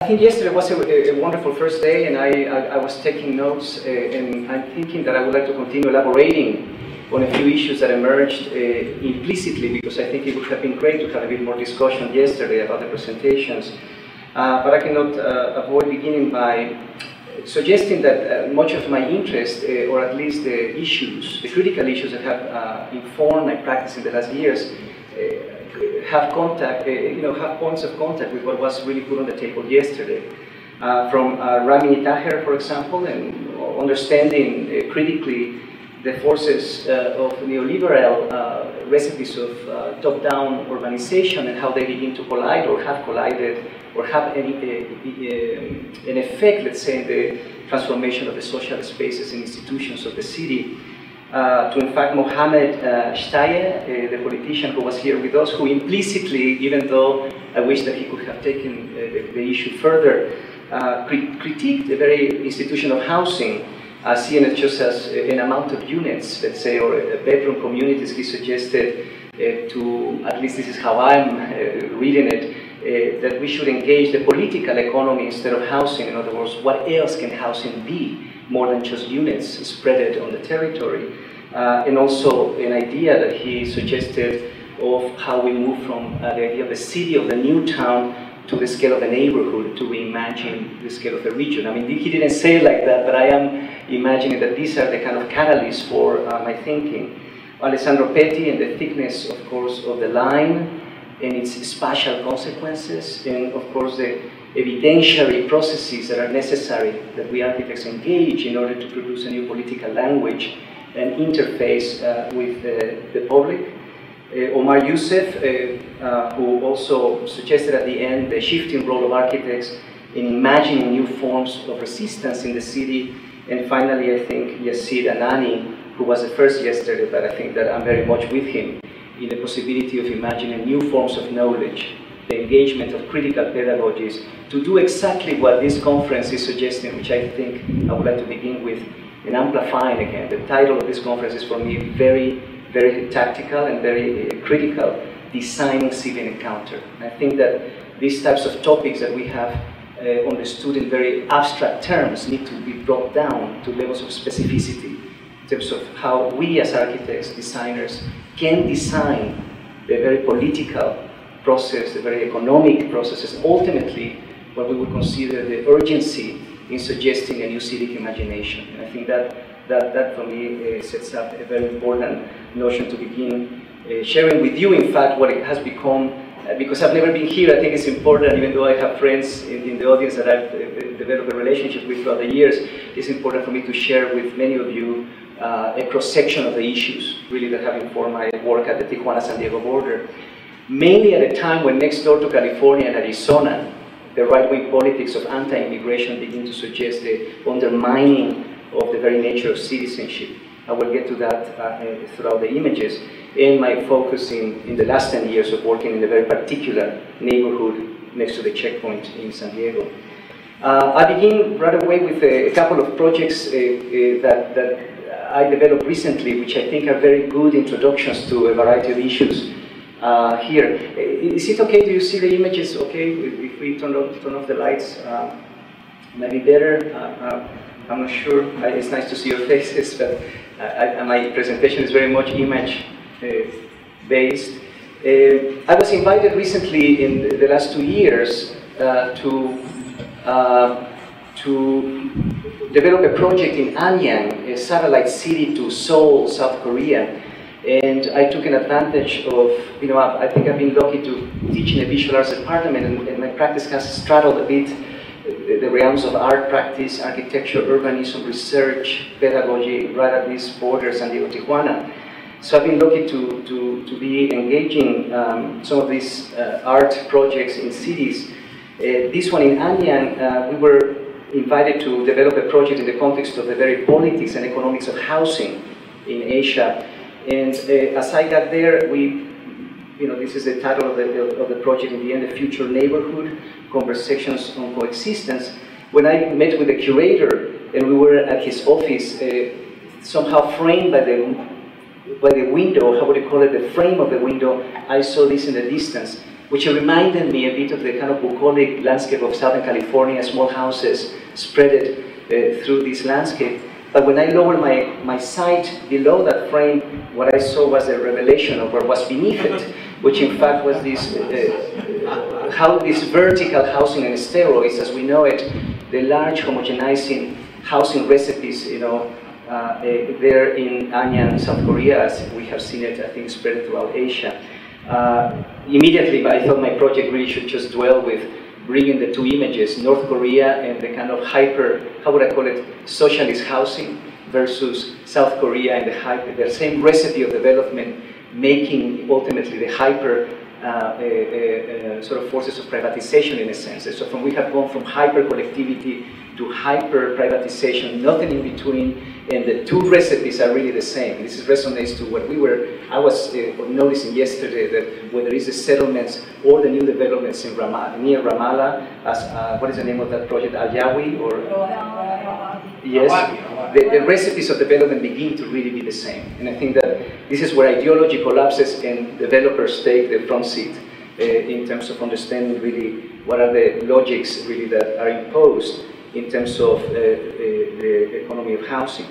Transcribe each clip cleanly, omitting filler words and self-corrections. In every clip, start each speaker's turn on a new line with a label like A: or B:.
A: I think yesterday was a wonderful first day, and I was taking notes, and I'm thinking that I would like to continue elaborating on a few issues that emerged implicitly, because I think it would have been great to have a bit more discussion yesterday about the presentations. But I cannot avoid beginning by suggesting that much of my interest, or at least the issues, the critical issues that have informed my practice in the last years, have contact, have points of contact with what was really put on the table yesterday. From Rami Taher, for example, and understanding critically the forces of neoliberal recipes of top-down urbanization and how they begin to collide or have collided or have an effect, let's say, in the transformation of the social spaces and institutions of the city. To in fact Mohamed Shtaye, the politician who was here with us, who implicitly, even though I wish that he could have taken the issue further, critiqued the very institution of housing, seeing it just as an amount of units, let's say, or bedroom communities. He suggested to, at least this is how I'm reading it, that we should engage the political economy instead of housing. In other words, what else can housing be more than just units spread on the territory? And also an idea that he suggested of how we move from the idea of the city, of the new town, to the scale of the neighborhood, to reimagine the scale of the region. I mean, he didn't say it like that, but I am imagining that these are the kind of catalysts for my thinking. Alessandro Petti and the thickness, of course, of the line and its spatial consequences, and of course the evidentiary processes that are necessary that we architects engage in order to produce a new political language and interface with the public. Omar Youssef, who also suggested at the end the shifting role of architects in imagining new forms of resistance in the city. And finally, I think Yassid Anani, who was the first yesterday, but I think that I'm very much with him in the possibility of imagining new forms of knowledge, the engagement of critical pedagogies, to do exactly what this conference is suggesting, which I think I would like to begin with, and amplifying again. The title of this conference is for me very, very tactical and very critical: designing civil encounter. And I think that these types of topics that we have understood in very abstract terms need to be brought down to levels of specificity in terms of how we as architects, designers, can design the very political process, the very economic processes, ultimately what we would consider the urgency in suggesting a new civic imagination. And I think that for me sets up a very important notion to begin sharing with you, in fact, what it has become. Because I've never been here, I think it's important, even though I have friends in the audience that I've developed a relationship with throughout the years, it's important for me to share with many of you a cross-section of the issues, really, that have informed my work at the Tijuana-San Diego border. Mainly at a time when next door to California and Arizona, the right-wing politics of anti-immigration begin to suggest the undermining of the very nature of citizenship. I will get to that throughout the images, and my focus in the last 10 years of working in a very particular neighborhood next to the checkpoint in San Diego. I begin right away with a couple of projects that I developed recently, which I think are very good introductions to a variety of issues here. Is it okay? Do you see the images okay? If we turn off the lights, maybe better? I'm not sure. It's nice to see your faces, but my presentation is very much image-based. I was invited recently in the last 2 years to develop a project in Anyang, a satellite city to Seoul, South Korea. And I took an advantage of, I think I've been lucky to teach in a visual arts department, and my practice has straddled a bit the realms of art practice, architecture, urbanism, research, pedagogy, right at these borders, San Diego, Tijuana. So I've been lucky to be engaging some of these art projects in cities. This one in Anyang, we were invited to develop a project in the context of the very politics and economics of housing in Asia. And as I got there, this is the title of the project in the end, The Future Neighborhood, Conversations on Coexistence. When I met with the curator and we were at his office, somehow framed by the window, how would you call it, the frame of the window, I saw this in the distance. which reminded me a bit of the kind of bucolic landscape of Southern California, small houses spread through this landscape. But when I lowered my sight below that frame, what I saw was a revelation of what was beneath it, which in fact was this, how this vertical housing on steroids, as we know it, the large homogenizing housing recipes, you know, there in Anyang, South Korea, as we have seen it, I think, spread throughout Asia. Immediately, I thought my project really should just dwell with bringing the two images, North Korea and the kind of hyper, how would I call it, socialist housing versus South Korea and the same recipe of development, making ultimately the hyper sort of forces of privatization in a sense. So we have gone from hyper collectivity to hyper privatization, nothing in between, and the two recipes are really the same. This resonates to what I was noticing yesterday, that whether it's the settlements or the new developments in near Ramallah, as, what is the name of that project, Al-Yawi, or? Yes, the recipes of development begin to really be the same. And I think that this is where ideology collapses and developers take the front seat in terms of understanding really what are the logics really that are imposed in terms of the economy of housing.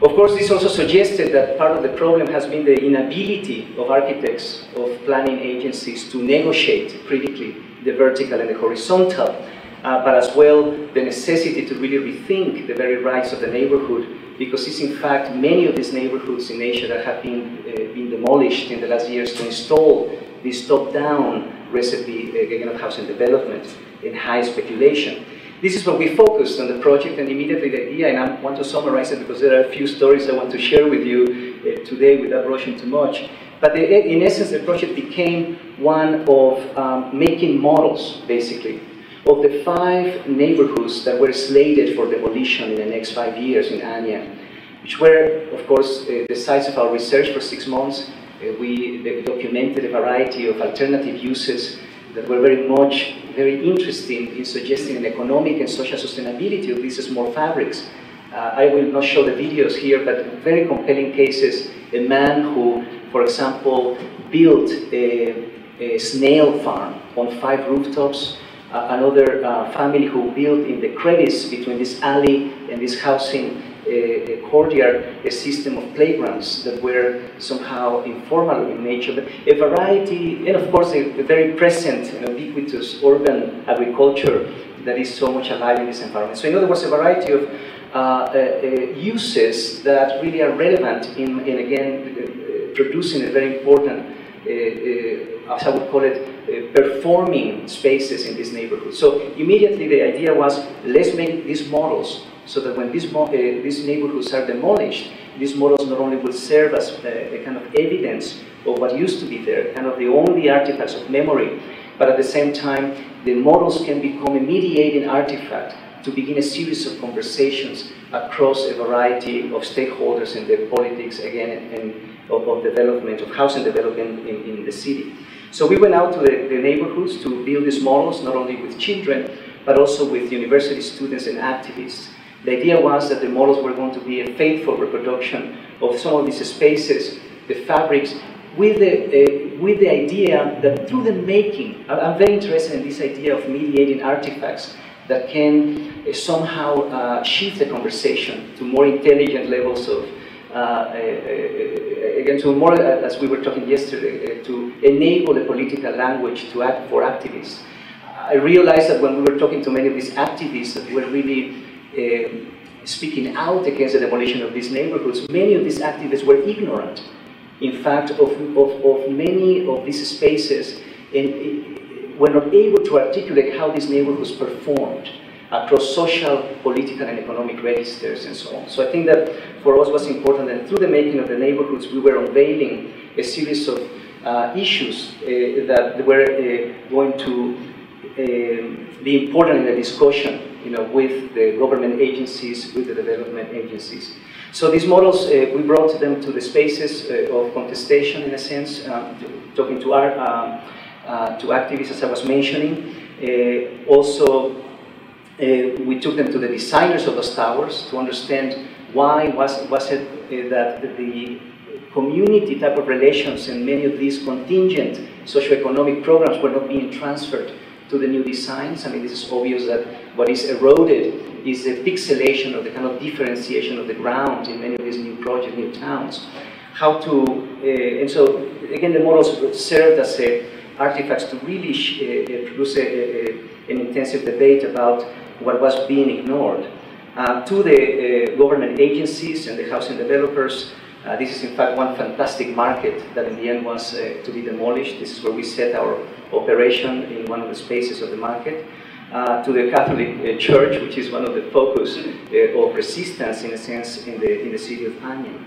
A: Of course, this also suggested that part of the problem has been the inability of architects, of planning agencies to negotiate critically the vertical and the horizontal, but as well the necessity to really rethink the very rights of the neighborhood, because it's in fact many of these neighborhoods in Asia that have been demolished in the last years to install this top-down recipe again of housing development and high speculation. This is what we focused on the project, and immediately the idea, and I want to summarize it because there are a few stories I want to share with you today without rushing too much. But in essence, the project became one of making models, basically, of the 5 neighborhoods that were slated for demolition in the next 5 years in Anyang, which were, of course, the sites of our research for 6 months. We documented a variety of alternative uses that were very interesting in suggesting an economic and social sustainability of these small fabrics. I will not show the videos here, but very compelling cases. A man who, for example, built a snail farm on 5 rooftops. Another family who built in the crevice between this alley and this housing courtyard a system of playgrounds that were somehow informal in nature, but a variety, and of course a very present and ubiquitous urban agriculture that is so much alive in this environment. So in other words, a variety of uses that really are relevant in again, producing a very important, as I would call it, performing spaces in this neighborhood. So immediately the idea was, let's make these models so that when these neighborhoods are demolished, these models not only will serve as a kind of evidence of what used to be there, kind of the only artifacts of memory, but at the same time, the models can become a mediating artifact to begin a series of conversations across a variety of stakeholders in the politics, again, and of development, of housing development in the city. So we went out to the neighborhoods to build these models, not only with children, but also with university students and activists. The idea was that the models were going to be a faithful reproduction of some of these spaces, the fabrics, with the idea that through the making, I'm very interested in this idea of mediating artifacts that can somehow shift the conversation to more intelligent levels of, again, to more, as we were talking yesterday, to enable a political language to act for activists. I realized that when we were talking to many of these activists that were really speaking out against the demolition of these neighborhoods, many of these activists were ignorant, in fact, of many of these spaces, and were not able to articulate how these neighborhoods performed across social, political, and economic registers, and so on. So I think that for us was important that through the making of the neighborhoods, we were unveiling a series of issues that were going to be important in the discussion, with the government agencies, with the development agencies. So these models, we brought them to the spaces of contestation, in a sense, talking to activists, as I was mentioning. Also, we took them to the designers of those towers to understand why was it that the community type of relations, and many of these contingent socioeconomic programs were not being transferred to the new designs. I mean, this is obvious that what is eroded is the pixelation or the kind of differentiation of the ground in many of these new projects, new towns. How to, and so again, the models served as artifacts to really produce an intensive debate about what was being ignored. To the government agencies and the housing developers, this is in fact one fantastic market that in the end was to be demolished. This is where we set our operation in one of the spaces of the market. To the Catholic Church, which is one of the focus of resistance, in a sense, in the city of Anian.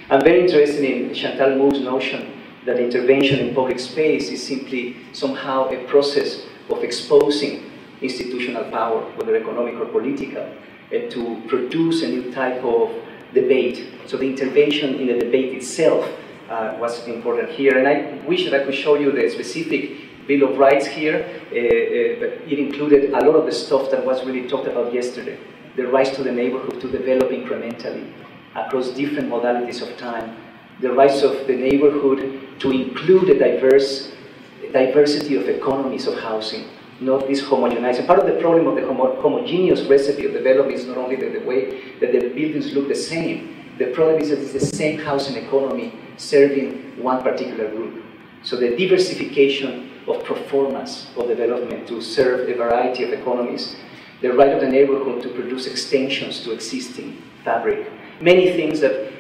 A: I'm very interested in Chantal Moux's notion that intervention in public space is simply somehow a process of exposing institutional power, whether economic or political, to produce a new type of debate. So the intervention in the debate itself was important here. And I wish that I could show you the specific Bill of Rights here, but it included a lot of the stuff that was really talked about yesterday. The rights to the neighborhood to develop incrementally across different modalities of time. The rights of the neighborhood to include a diversity of economies of housing, not this homogenized. And part of the problem of the homogeneous recipe of development is not only the way that the buildings look the same. The problem is that it's the same housing economy serving one particular group. So the diversification of performance of development to serve a variety of economies, the right of the neighborhood to produce extensions to existing fabric. Many things that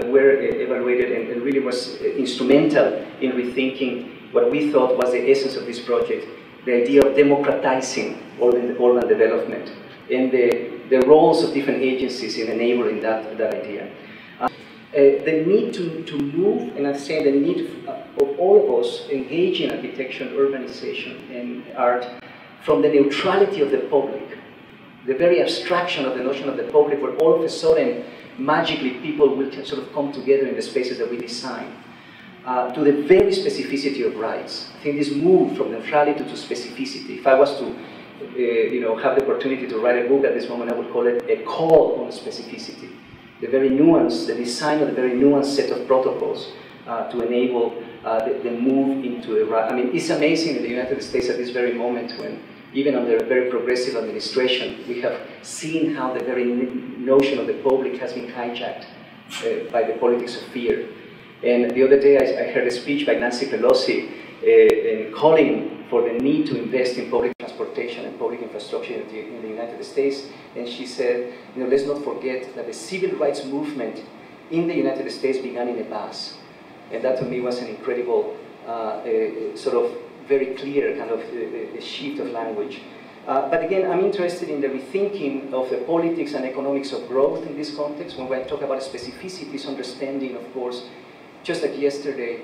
A: were evaluated and really was instrumental in rethinking what we thought was the essence of this project, the idea of democratizing urban development and the roles of different agencies in enabling that idea. The need to move, and I'm saying the need of all of us engage in architecture, urbanization, and art from the neutrality of the public, the very abstraction of the notion of the public, where all of a sudden, magically, people will sort of come together in the spaces that we design, to the very specificity of rights. I think this move from neutrality to specificity, if I was to have the opportunity to write a book at this moment, I would call it a call on specificity. The very nuance, the design of the very nuanced set of protocols to enable the move into a right. I mean, it's amazing in the United States at this very moment when, even under a very progressive administration, we have seen how the very notion of the public has been hijacked by the politics of fear. And the other day I heard a speech by Nancy Pelosi calling for the need to invest in public transportation and public infrastructure in the United States. And she said, let's not forget that the civil rights movement in the United States began in a bus. And that to me was an incredible, sort of very clear kind of a shift of language. But again, I'm interested in the rethinking of the politics and economics of growth in this context. When I talk about specificities, understanding, of course, just like yesterday,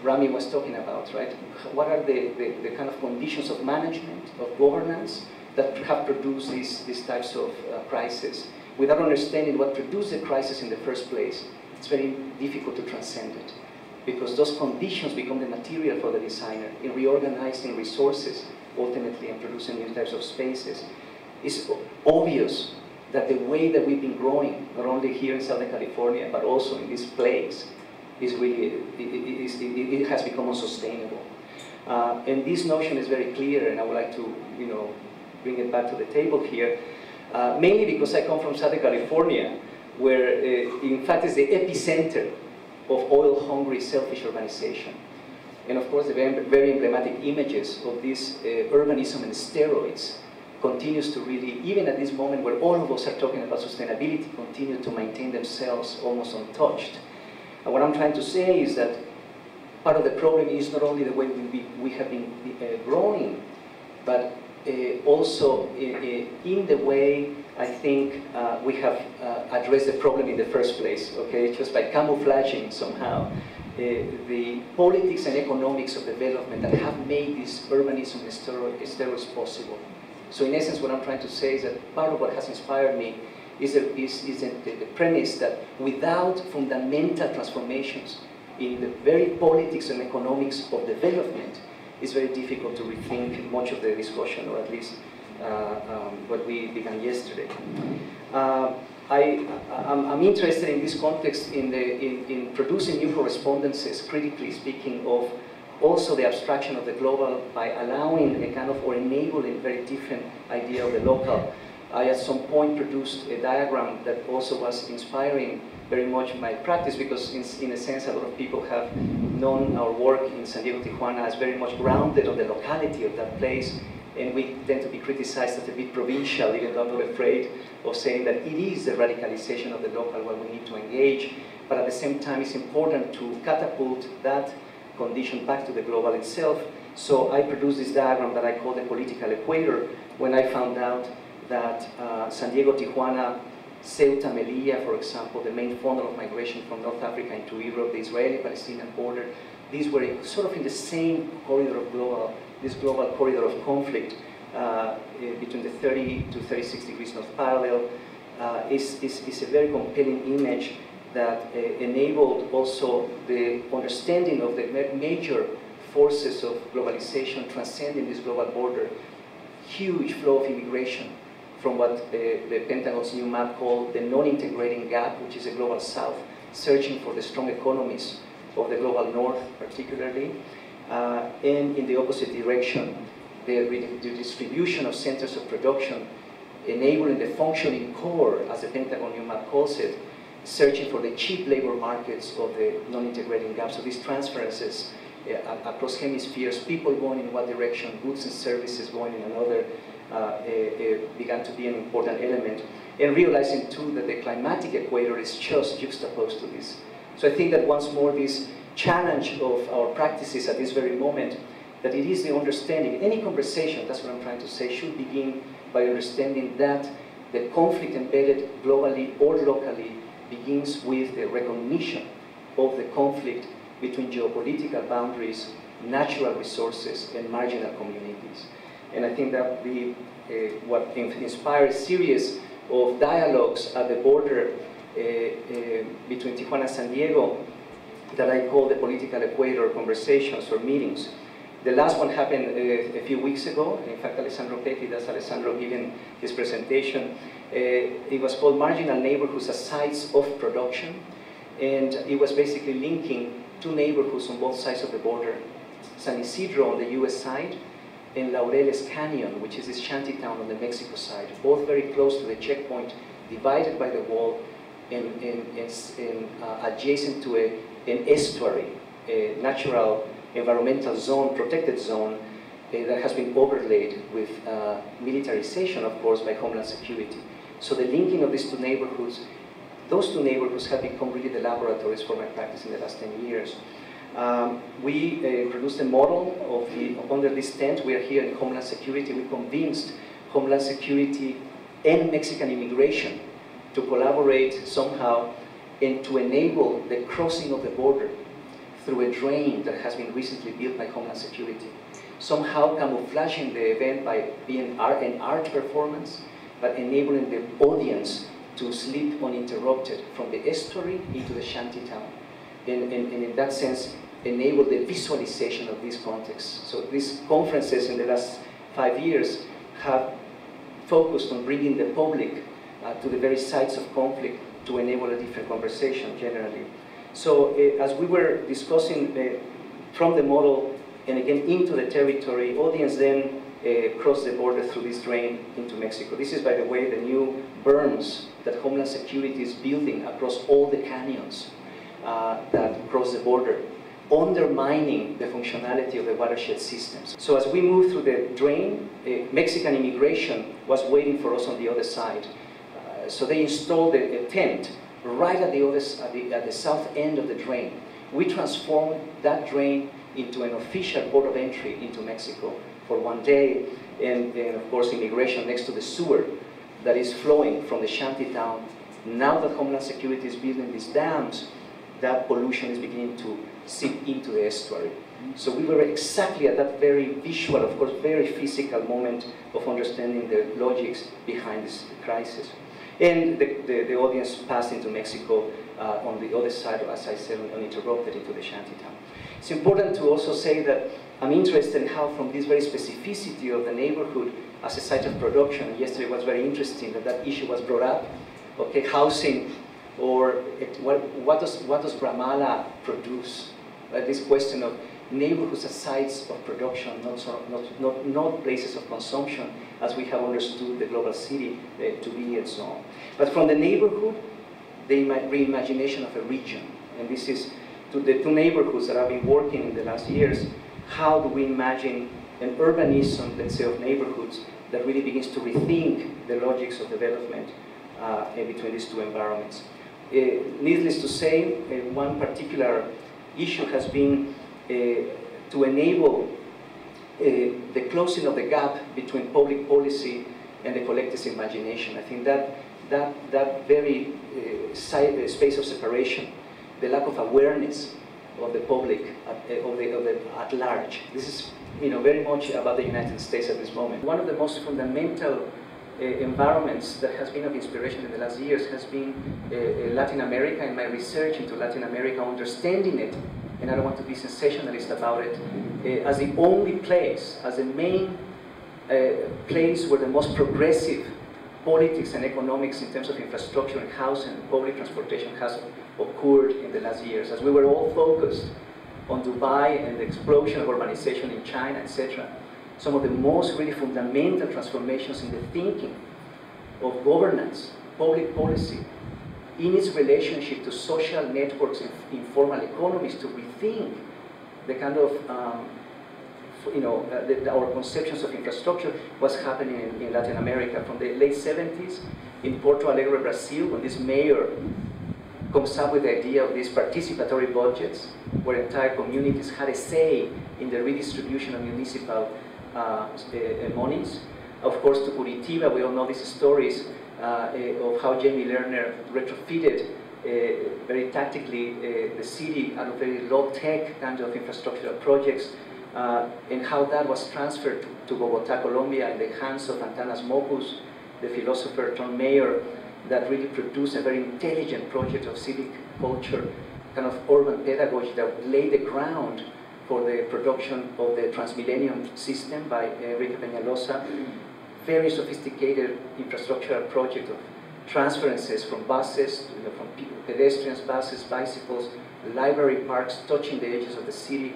A: Rami was talking about, right? What are the kind of conditions of management, of governance, that have produced these types of crises? Without understanding what produced the crisis in the first place, it's very difficult to transcend it, because those conditions become the material for the designer in reorganizing resources, ultimately, and producing new types of spaces. It's obvious that the way that we've been growing, not only here in Southern California, but also in this place, is really, it has become unsustainable. And this notion is very clear, and I would like to, bring it back to the table here, mainly because I come from Southern California, where, in fact, is the epicenter of oil-hungry, selfish urbanization. And of course, the very emblematic images of this urbanism and steroids continues to really, even at this moment where all of us are talking about sustainability, continue to maintain themselves almost untouched. And what I'm trying to say is that part of the problem is not only the way we have been growing, but also in the way I think we have addressed the problem in the first place, okay? Just by camouflaging somehow the politics and economics of development that have made this urbanism and steroids possible. So in essence, what I'm trying to say is that part of what has inspired me is the premise that without fundamental transformations in the very politics and economics of development, it's very difficult to rethink much of the discussion, or at least what we began yesterday. I'm interested in this context in producing new correspondences, critically speaking, of also the abstraction of the global by allowing a kind of, or enabling very different idea of the local. I at some point produced a diagram that also was inspiring very much my practice, because in a sense a lot of people have known our work in San Diego, Tijuana as very much grounded on the locality of that place, and we tend to be criticized as a bit provincial, even though I'm not afraid of saying that it is the radicalization of the local where we need to engage, but at the same time it's important to catapult that condition back to the global itself. So I produced this diagram that I call the political equator, when I found out that San Diego, Tijuana, Ceuta, Melilla, for example, the main funnel of migration from North Africa into Europe, the Israeli-Palestinian border, these were sort of in the same corridor of this global corridor of conflict between the 30 to 36 degrees north parallel is a very compelling image that enabled also the understanding of the major forces of globalization transcending this global border. Huge flow of immigration from what the Pentagon's new map called the non-integrating gap, which is a global south, searching for the strong economies of the global north particularly, and in the opposite direction, the distribution of centers of production, enabling the functioning core, as the Pentagon new map calls it, searching for the cheap labor markets of the non-integrating gap. So these transferences across hemispheres, people going in one direction, goods and services going in another, began to be an important element. And realizing too that the climatic equator is just juxtaposed to this. So I think that once more this challenge of our practices at this very moment, that it is the understanding, any conversation, that's what I'm trying to say, should begin by understanding that the conflict embedded globally or locally begins with the recognition of the conflict between geopolitical boundaries, natural resources, and marginal communities. And I think that we, what inspired a series of dialogues at the border between Tijuana and San Diego that I call the political equator conversations or meetings. The last one happened a few weeks ago. In fact, Alessandro Petti, that's Alessandro giving his presentation. It was called Marginal Neighborhoods as Sites of Production. And it was basically linking two neighborhoods on both sides of the border. San Isidro on the US side, and Laureles Canyon, which is this shanty town on the Mexico side, both very close to the checkpoint, divided by the wall, and adjacent to an estuary, a natural environmental zone, protected zone, that has been overlaid with militarization, of course, by Homeland Security. So the linking of these two neighborhoods, those two neighborhoods have become really the laboratories for my practice in the last 10 years. We produced a model of under this tent. We are here in Homeland Security. We convinced Homeland Security and Mexican immigration to collaborate somehow and to enable the crossing of the border through a drain that has been recently built by Homeland Security. Somehow camouflaging the event by being an art performance, but enabling the audience to sleep uninterrupted from the estuary into the shanty town. And in that sense, enable the visualization of these contexts. So these conferences in the last 5 years have focused on bringing the public to the very sites of conflict to enable a different conversation generally. So as we were discussing from the model and again into the territory, audience then crossed the border through this drain into Mexico. This is, by the way, the new berms that Homeland Security is building across all the canyons that cross the border, undermining the functionality of the watershed systems. So as we moved through the drain, Mexican immigration was waiting for us on the other side. So they installed a tent right at the south end of the drain. We transformed that drain into an official port of entry into Mexico for one day, and of course immigration next to the sewer that is flowing from the shanty town. Now that Homeland Security is building these dams, that pollution is beginning to seep into the estuary. So we were exactly at that very visual, of course, very physical moment of understanding the logics behind this crisis. And the audience passed into Mexico on the other side, as I said, uninterrupted into the shantytown. It's important to also say that I'm interested in how from this very specificity of the neighborhood as a site of production, yesterday was very interesting that that issue was brought up okay, housing, or what does Ramallah produce? This question of neighborhoods as sites of production, not places of consumption, as we have understood the global city to be and so on. But from the neighborhood, the reimagination of a region. And this is to the two neighborhoods that I've been working in the last years. How do we imagine an urbanism, let's say, of neighborhoods that really begins to rethink the logics of development between these two environments? Needless to say, one particular issue has been to enable the closing of the gap between public policy and the collective imagination. I think that very space of separation, the lack of awareness of the public at large. This is, very much about the United States at this moment. One of the most fundamental environments that has been of inspiration in the last years has been Latin America, and my research into Latin America, understanding it, and I don't want to be sensationalist about it, as the only place, as the main place where the most progressive politics and economics in terms of infrastructure and housing and public transportation has occurred in the last years. As we were all focused on Dubai and the explosion of urbanization in China, etc., some of the most really fundamental transformations in the thinking of governance, public policy, in its relationship to social networks and informal economies, to rethink the kind of, our conceptions of infrastructure, was happening in Latin America. From the late 70s, in Porto Alegre, Brazil, when this mayor comes up with the idea of these participatory budgets, where entire communities had a say in the redistribution of municipal monies. Of course, to Curitiba, we all know these stories of how Jamie Lerner retrofitted very tactically the city out of very low-tech kind of infrastructural projects, and how that was transferred to Bogotá, Colombia, in the hands of Antanas Mockus, the philosopher turned mayor, that really produced a very intelligent project of civic culture, kind of urban pedagogy that laid the ground for the production of the Transmillennium system by Enrique Peñalosa. Very sophisticated infrastructural project of transferences from buses, from pedestrians, buses, bicycles, library parks, touching the edges of the city.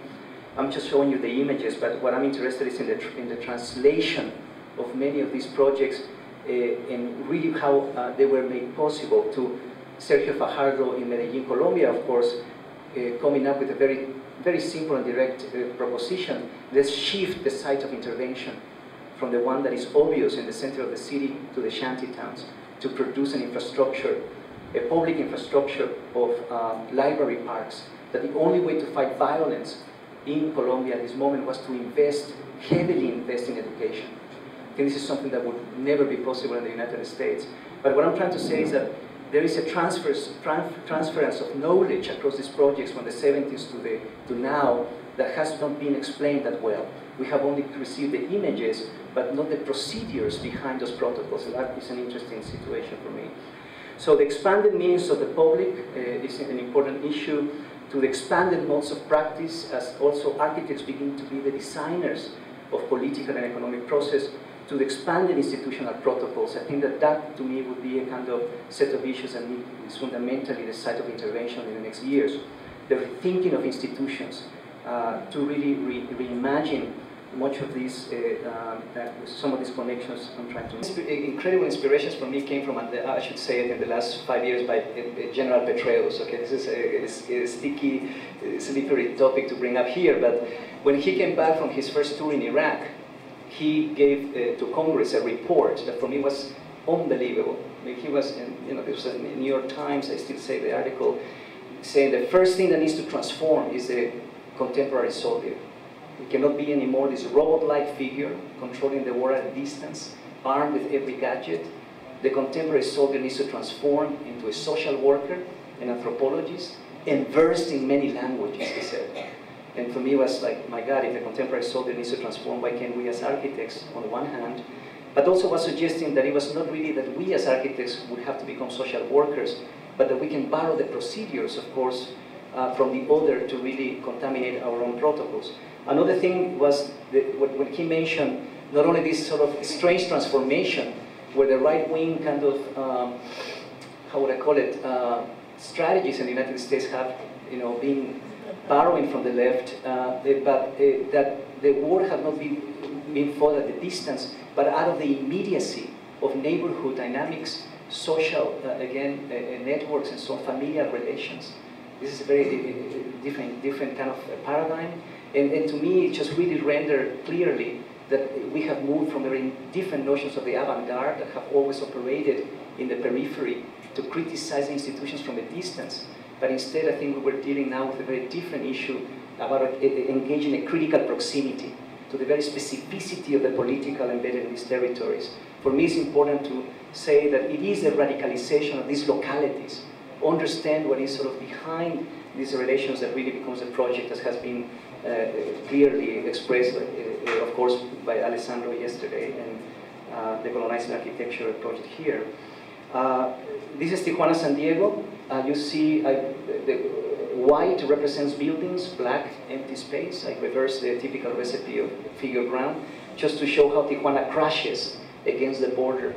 A: I'm just showing you the images, but what I'm interested is in the translation of many of these projects and really how they were made possible. To Sergio Fajardo in Medellin, Colombia, of course, coming up with a very simple and direct proposition. Let's shift the site of intervention from the one that is obvious in the center of the city to the shanty towns, to produce an infrastructure, a public infrastructure of library parks, that the only way to fight violence in Colombia at this moment was to heavily invest in education. I think this is something that would never be possible in the United States. But what I'm trying to say is that there is a transference of knowledge across these projects from the 70s to now that has not been explained that well. We have only received the images, but not the procedures behind those protocols. And that is an interesting situation for me. So the expanded meanings of the public is an important issue. To the expanded modes of practice, as also architects begin to be the designers of political and economic process, to the expanded institutional protocols. I think that to me would be a kind of set of issues that is fundamentally the site of intervention in the next years. The rethinking of institutions to really reimagine much of these, some of these connections I'm trying to... Incredible inspirations for me came from, I should say it, in the last 5 years by General Petraeus. Okay, this is a sticky, slippery topic to bring up here, but when he came back from his first tour in Iraq, he gave to Congress a report that for me was unbelievable. I mean, he was, this was in the New York Times, I still say the article, saying the first thing that needs to transform is the contemporary soldier. It cannot be anymore this robot-like figure controlling the war at a distance, armed with every gadget. The contemporary soldier needs to transform into a social worker, an anthropologist, and versed in many languages, he said. And for me it was like, my God, if the contemporary soldier needs to transform, why can't we as architects, on the one hand, but also was suggesting that it was not really that we as architects would have to become social workers, but that we can borrow the procedures, of course, from the other to really contaminate our own protocols. Another thing was when he mentioned not only this sort of strange transformation where the right wing kind of how would I call it, strategies in the United States have, been borrowing from the left, but that the war have not been fought at the distance, but out of the immediacy of neighborhood dynamics, social, networks, and so familial relations. This is a very different kind of paradigm, and to me, it just really rendered clearly that we have moved from very different notions of the avant-garde that have always operated in the periphery to criticize institutions from a distance. But instead, I think we were dealing now with a very different issue about engaging a critical proximity to the very specificity of the political embedded in these territories. For me, it's important to say that it is the radicalization of these localities, understand what is sort of behind these relations that really becomes a project that has been clearly expressed, of course, by Alessandro yesterday, and the colonizing architecture project here. This is Tijuana, San Diego. You see the white represents buildings, black, empty space. I reverse the typical recipe of figure ground, just to show how Tijuana crashes against the border.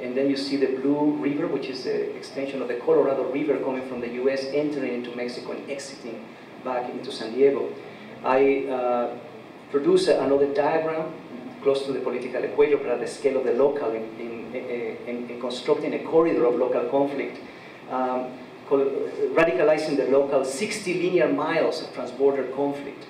A: And then you see the Blue River, which is the extension of the Colorado River coming from the US, entering into Mexico and exiting back into San Diego. I produce another diagram close to the political equator, but at the scale of the local, in constructing a corridor of local conflict, radicalizing the local 60 linear miles of transborder conflict.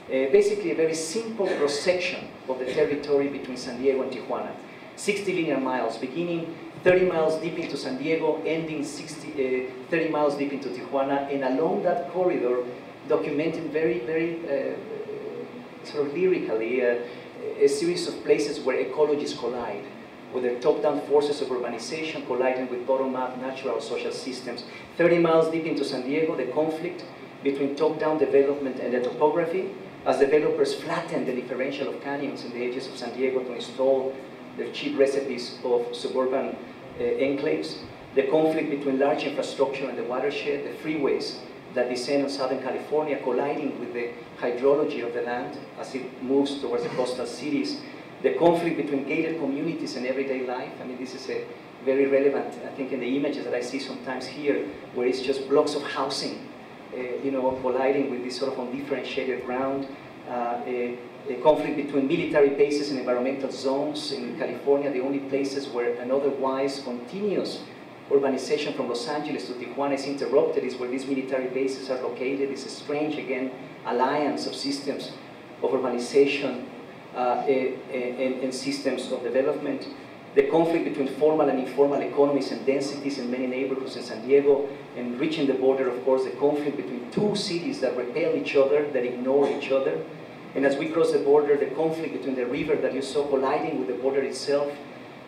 A: Basically a very simple cross-section of the territory between San Diego and Tijuana. 60 linear miles, beginning 30 miles deep into San Diego, ending 30 miles deep into Tijuana, and along that corridor, documenting very sort of lyrically a series of places where ecologies collide, with the top-down forces of urbanization colliding with bottom-up natural social systems. 30 miles deep into San Diego, the conflict between top-down development and the topography, as developers flatten the differential of canyons in the edges of San Diego to install their cheap recipes of suburban enclaves. The conflict between large infrastructure and the watershed, the freeways that descend on Southern California colliding with the hydrology of the land as it moves towards the coastal cities. The conflict between gated communities and everyday life. I mean, this is a very relevant, I think, in the images that I see sometimes here, where it's just blocks of housing, colliding with this sort of undifferentiated ground. A conflict between military bases and environmental zones in California, the only places where an otherwise continuous urbanization from Los Angeles to Tijuana is interrupted is where these military bases are located. It's a strange, again, alliance of systems of urbanization and systems of development. The conflict between formal and informal economies and densities in many neighborhoods in San Diego, and reaching the border, of course, the conflict between two cities that repel each other, that ignore each other. And as we cross the border, the conflict between the river that you saw colliding with the border itself,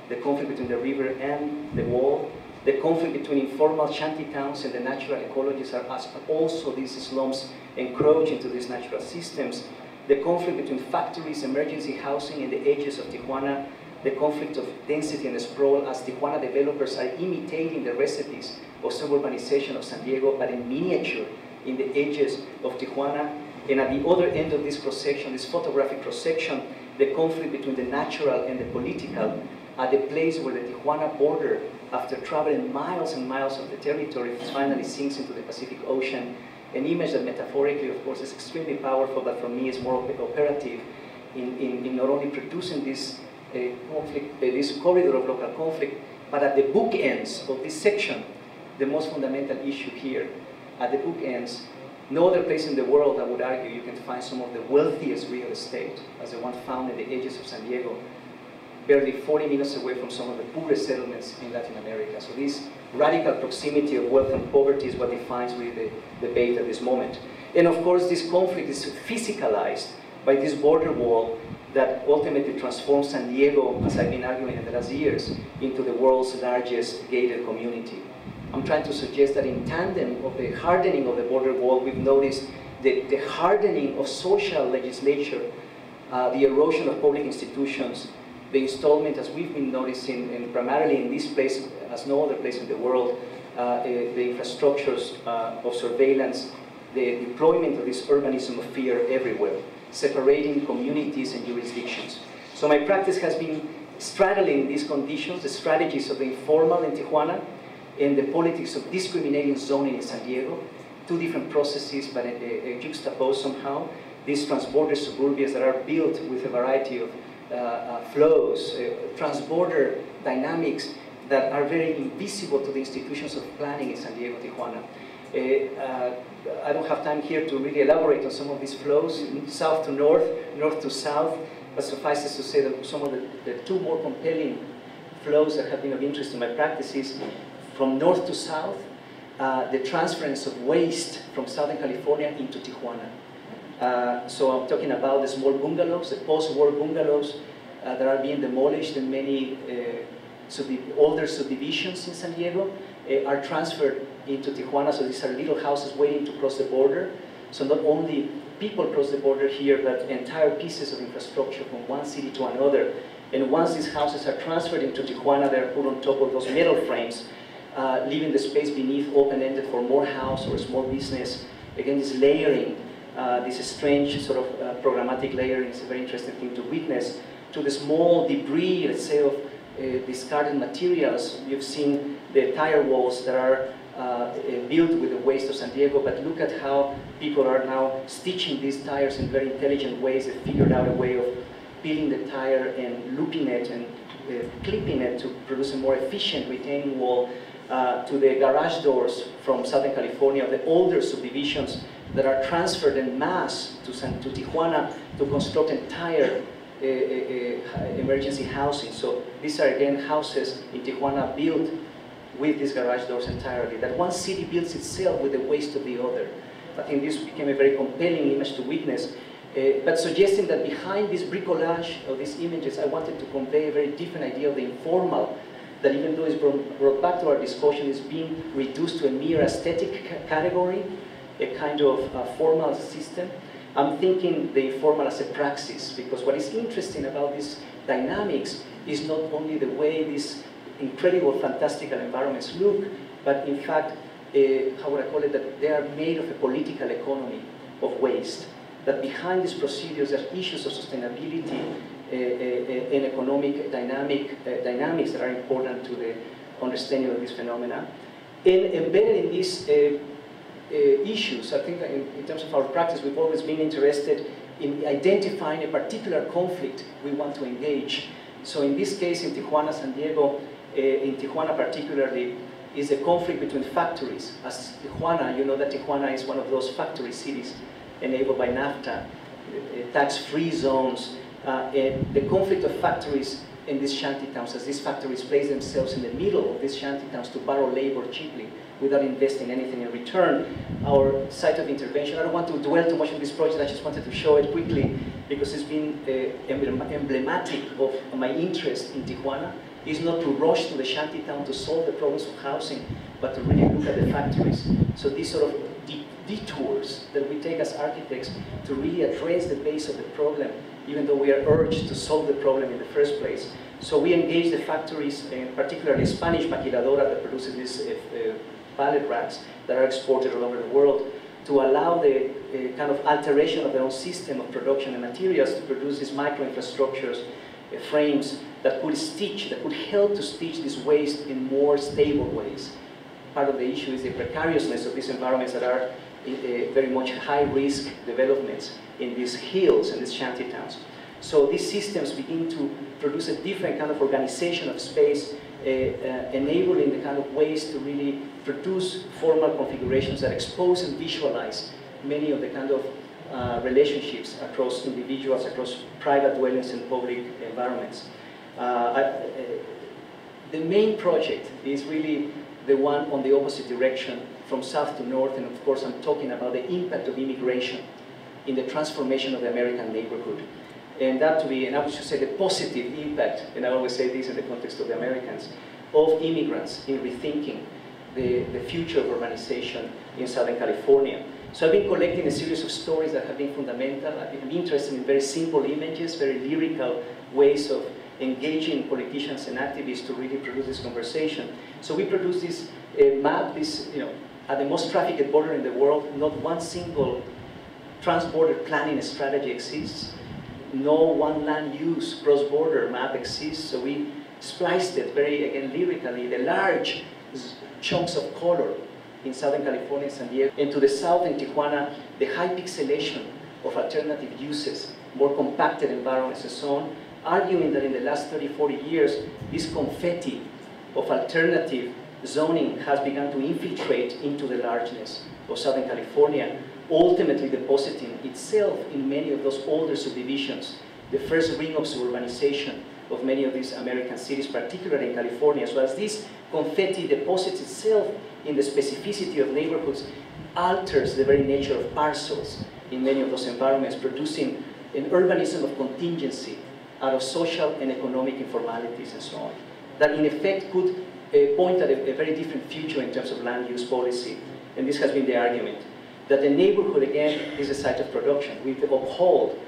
A: the conflict between the river and the wall, the conflict between informal shanty towns and the natural ecologies as also these slums encroach into these natural systems, the conflict between factories, emergency housing, and the edges of Tijuana, the conflict of density and sprawl as Tijuana developers are imitating the recipes of suburbanization of San Diego, but in miniature in the edges of Tijuana. And at the other end of this cross-section, this photographic cross-section, the conflict between the natural and the political at the place where the Tijuana border, after traveling miles and miles of the territory, finally sinks into the Pacific Ocean. An image that metaphorically, of course, is extremely powerful, but for me is more operative in not only producing this conflict, this corridor of local conflict, but at the bookends of this section, the most fundamental issue here, at the bookends, no other place in the world, I would argue, you can find some of the wealthiest real estate as the one found in the edges of San Diego, barely 40 minutes away from some of the poorest settlements in Latin America. So this radical proximity of wealth and poverty is what defines really the debate at this moment. And of course, this conflict is physicalized by this border wall that ultimately transforms San Diego, as I've been arguing in the last years, into the world's largest gated community. I'm trying to suggest that in tandem of the hardening of the border wall, we've noticed the hardening of social legislature, the erosion of public institutions, the installment, as we've been noticing, and primarily in this place, as no other place in the world, the infrastructures of surveillance, the deployment of this urbanism of fear everywhere, separating communities and jurisdictions. So my practice has been straddling these conditions, the strategies of the informal in Tijuana, and the politics of discriminating zoning in San Diego. Two different processes, but juxtaposed somehow. These transborder suburbias that are built with a variety of flows, transborder dynamics that are very invisible to the institutions of planning in San Diego, Tijuana. I don't have time here to really elaborate on some of these flows, south to north, north to south, but suffices to say that some of the two more compelling flows that have been of interest in my practice is from north to south, the transference of waste from Southern California into Tijuana. So I'm talking about the small bungalows, the post-war bungalows that are being demolished, and many older subdivisions in San Diego are transferred into Tijuana. So these are little houses waiting to cross the border. So not only people cross the border here, but entire pieces of infrastructure from one city to another. And once these houses are transferred into Tijuana, they're put on top of those metal frames, leaving the space beneath open-ended for more house or small business. Again, this layering, this strange sort of programmatic layering is a very interesting thing to witness. To the small debris, let's say, of discarded materials. You've seen the tire walls that are built with the waste of San Diego, but look at how people are now stitching these tires in very intelligent ways. They figured out a way of peeling the tire and looping it and clipping it to produce a more efficient retaining wall. To the garage doors from Southern California, the older subdivisions that are transferred en masse to Tijuana to construct entire emergency housing. So these are again houses in Tijuana built with these garage doors entirely. That one city builds itself with the waste of the other. I think this became a very compelling image to witness, but suggesting that behind this bricolage of these images, I wanted to convey a very different idea of the informal, that even though it's brought back to our discussion, is being reduced to a mere aesthetic category, a kind of formal system. I'm thinking the informal as a praxis, because what is interesting about these dynamics is not only the way these incredible, fantastical environments look, but in fact, how would I call it, that they are made of a political economy of waste. That behind these procedures are issues of sustainability and economic dynamics that are important to the understanding of this phenomena. And embedded in these issues, I think in terms of our practice, we've always been interested in identifying a particular conflict we want to engage. So in this case, in Tijuana, San Diego, in Tijuana particularly, is a conflict between factories. As Tijuana, you know that Tijuana is one of those factory cities enabled by NAFTA, tax-free zones, and the conflict of factories in these shantytowns, as these factories place themselves in the middle of these shantytowns to borrow labor cheaply without investing anything in return. Our site of intervention, I don't want to dwell too much on this project, I just wanted to show it quickly because it's been emblematic of my interest in Tijuana, is not to rush to the shantytown to solve the problems of housing, but to really look at the factories. So these sort of detours that we take as architects to really address the base of the problem, even though we are urged to solve the problem in the first place. So we engage the factories, particularly Spanish maquiladora that produces these pallet racks that are exported all over the world, to allow the kind of alteration of their own system of production and materials to produce these micro-infrastructures, frames that could stitch, that could help to stitch this waste in more stable ways. Part of the issue is the precariousness of these environments that are very much high-risk developments in these hills and these shantytowns. So these systems begin to produce a different kind of organization of space, enabling the kind of ways to really produce formal configurations that expose and visualize many of the kind of relationships across individuals, across private dwellings and public environments. The main project is really the one on the opposite direction, from south to north, and of course I'm talking about the impact of immigration in the transformation of the American neighborhood. And that to be, and I would just say the positive impact, and I always say this in the context of the Americans, of immigrants in rethinking the future of urbanization in Southern California. So I've been collecting a series of stories that have been fundamental. I've been interested in very simple images, very lyrical ways of engaging politicians and activists to really produce this conversation. So we produced this map, this, at the most trafficked border in the world, not one single trans-border planning strategy exists. No one land use cross-border map exists. So we spliced it very, again, lyrically, the large chunks of color in Southern California and San Diego, and to the south in Tijuana, the high pixelation of alternative uses, more compacted environments and so on, arguing that in the last 30, 40 years, this confetti of alternative zoning has begun to infiltrate into the largeness of Southern California, ultimately depositing itself in many of those older subdivisions, the first ring of suburbanization of many of these American cities, particularly in California, as well as this confetti deposits itself in the specificity of neighborhoods, alters the very nature of parcels in many of those environments, producing an urbanism of contingency out of social and economic informalities and so on, that in effect could point at a very different future in terms of land use policy. And this has been the argument, that the neighborhood, again, is a site of production. We've upheld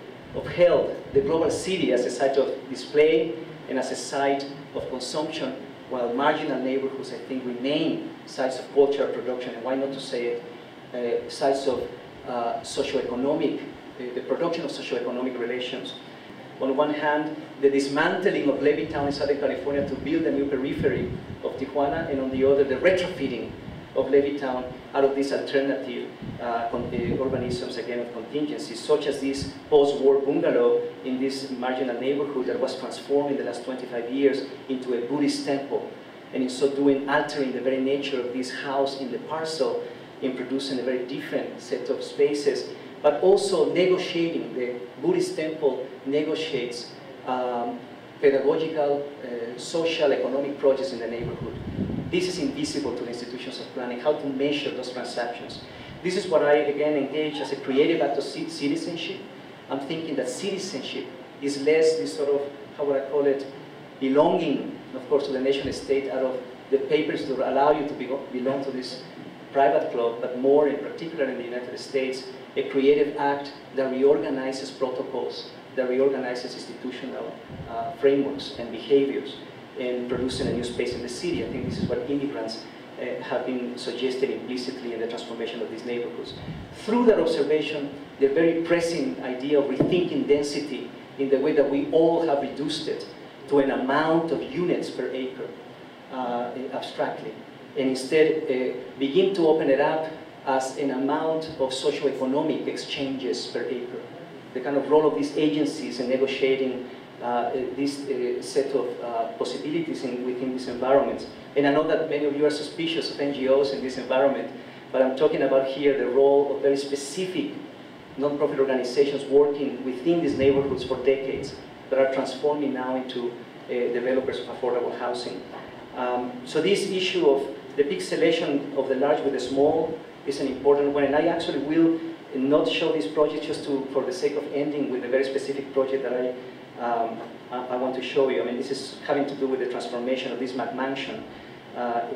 A: the global city as a site of display and as a site of consumption, while marginal neighborhoods, I think, remain sites of cultural production, and why not to say it, sites of socioeconomic, the production of socioeconomic relations. On one hand, the dismantling of Levittown in Southern California to build a new periphery of Tijuana, and on the other, the retrofitting of Levittown out of these alternative urbanisms, again, of contingencies, such as this post-war bungalow in this marginal neighborhood that was transformed in the last 25 years into a Buddhist temple, and in so doing, altering the very nature of this house in the parcel in producing a very different set of spaces, but also negotiating. The Buddhist temple negotiates pedagogical, social, economic projects in the neighborhood. This is invisible to the institutions of planning, how to measure those transactions. This is what I, again, engage as a creative act of citizenship. I'm thinking that citizenship is less this sort of, how would I call it, belonging, of course, to the nation state out of the papers to allow you to belong to this private club, but more, in particular in the United States, a creative act that reorganizes protocols, that reorganizes institutional frameworks and behaviors, and producing a new space in the city. I think this is what immigrants have been suggested implicitly in the transformation of these neighborhoods. Through that observation, the very pressing idea of rethinking density in the way that we all have reduced it to an amount of units per acre, abstractly, and instead begin to open it up as an amount of socioeconomic exchanges per acre. The kind of role of these agencies in negotiating this set of possibilities within these environments. And I know that many of you are suspicious of NGOs in this environment, but I'm talking about here the role of very specific non-profit organizations working within these neighborhoods for decades that are transforming now into developers of affordable housing. So this issue of the pixelation of the large with the small is an important one, and I actually will not show this project just for the sake of ending with a very specific project that I want to show you. I mean, this is having to do with the transformation of this McMansion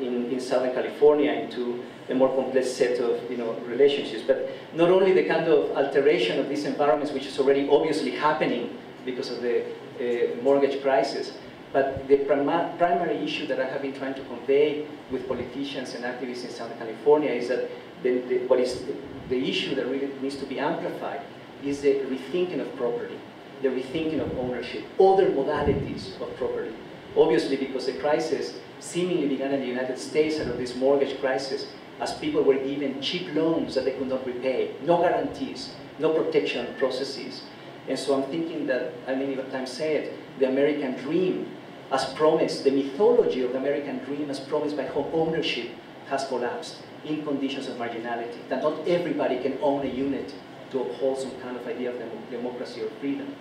A: in Southern California into a more complex set of relationships. But not only the kind of alteration of these environments, which is already obviously happening because of the mortgage crisis, but the primary issue that I have been trying to convey with politicians and activists in Southern California is that what is the issue that really needs to be amplified is the rethinking of property, the rethinking of ownership, other modalities of property. Obviously, because the crisis seemingly began in the United States out of this mortgage crisis, as people were given cheap loans that they could not repay, no guarantees, no protection processes. And so I'm thinking that, I many times say it, the American dream as promised, the mythology of the American dream as promised by home ownership has collapsed in conditions of marginality, that not everybody can own a unit to uphold some kind of idea of democracy or freedom.